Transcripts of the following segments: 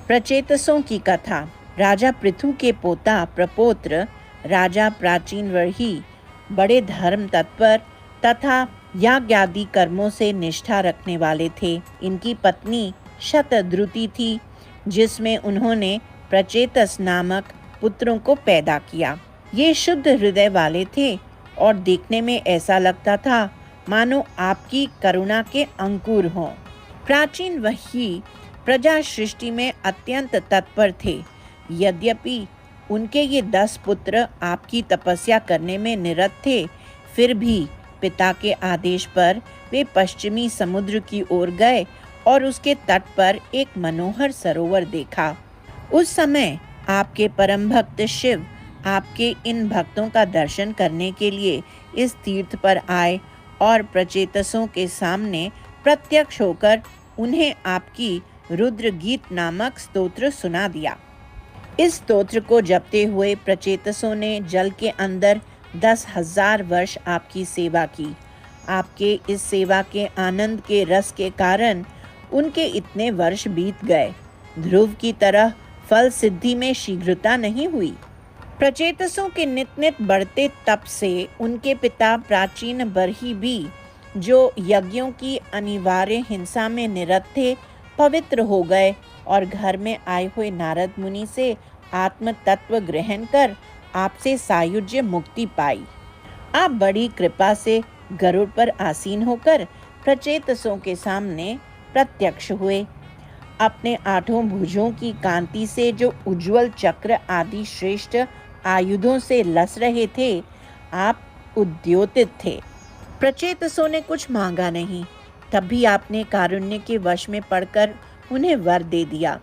प्रचेतसों की कथा। राजा पृथु के पोता प्रपौत्र राजा प्राचीन वर्ही बड़े धर्म तत्पर तथा याज्ञादि कर्मों से निष्ठा रखने वाले थे। इनकी पत्नी शतद्रुति थी, जिसमें उन्होंने प्रचेतस नामक पुत्रों को पैदा किया। ये शुद्ध हृदय वाले थे और देखने में ऐसा लगता था मानो आपकी करुणा के अंकुर हों। प्राचीन वर्ही प्रजा सृष्टि में अत्यंत तत्पर थे। यद्यपि उनके ये 10 पुत्र आपकी तपस्या करने में निरत थे, फिर भी पिता के आदेश पर वे पश्चिमी समुद्र की ओर गए और उसके तट पर एक मनोहर सरोवर देखा। उस समय आपके परम भक्त शिव आपके इन भक्तों का दर्शन करने के लिए इस तीर्थ पर आए और प्रचेतसों के सामने प्रत्यक्ष होकर उन्हें आपकी रुद्र गीत नामक स्तोत्र सुना दिया। इस स्तोत्र को जपते हुए प्रचेतसों ने जल के अंदर 10,000 वर्ष आपकी सेवा की। आपके इस सेवा के आनंद के रस के कारण उनके इतने वर्ष बीत गए। ध्रुव की तरह फल सिद्धि में शीघ्रता नहीं हुई। प्रचेतसों के नित नित बढ़ते तप से उनके पिता प्राचीन बरही भी, जो यज्ञों की अनिवार्य हिंसा में निरत थे, पवित्र हो गए और घर में आए हुए नारद मुनि से आत्म तत्व ग्रहण कर आपसे सायुज्य मुक्ति पाई। आप बड़ी कृपा से गरुड़ पर आसीन होकर प्रचेतसों के सामने प्रत्यक्ष हुए। अपने 8 भुजों की कांति से जो उज्जवल चक्र आदि श्रेष्ठ आयुधों से लस रहे थे, आप उद्योतित थे। प्रचेतसों ने कुछ मांगा नहीं, तब भी आपने कारुण्य के वश में पड़कर उन्हें वर दे दिया।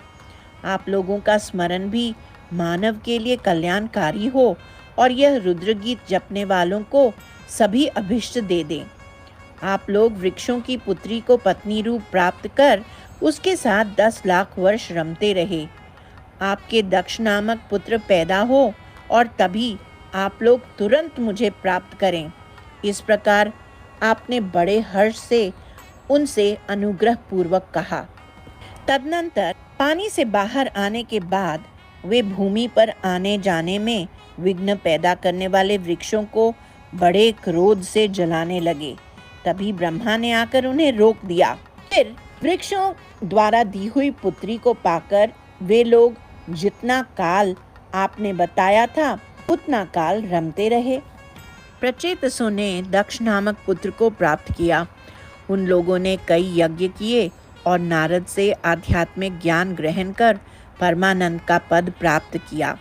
आप लोगों का स्मरण भी मानव के लिए कल्याणकारी हो और यह रुद्रगीत जपने वालों को सभी अभिष्ट दे दें। आप लोग वृक्षों की पुत्री को पत्नी रूप प्राप्त कर उसके साथ 10 लाख वर्ष रमते रहे। आपके दक्ष नामक पुत्र पैदा हो और तभी आप लोग तुरंत मुझे प्राप्त करें। इस प्रकार आपने बड़े हर्ष से उनसे अनुग्रह पूर्वक कहा। तदनंतर पानी से बाहर आने के बाद वे भूमि पर आने जाने में विघ्न पैदा करने वाले वृक्षों को बड़े क्रोध से जलाने लगे। तभी ब्रह्मा ने आकर उन्हें रोक दिया। फिर वृक्षों द्वारा दी हुई पुत्री को पाकर वे लोग जितना काल आपने बताया था उतना काल रमते रहे। प्रचेतसों ने दक्ष नामक पुत्र को प्राप्त किया। उन लोगों ने कई यज्ञ किए और नारद से आध्यात्मिक ज्ञान ग्रहण कर परमानंद का पद प्राप्त किया।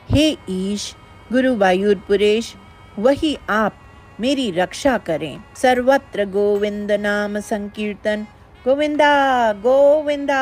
हे ईश गुरुवायुरपुरेश, वही आप मेरी रक्षा करें। सर्वत्र गोविंद नाम संकीर्तन, गोविंदा गोविंदा।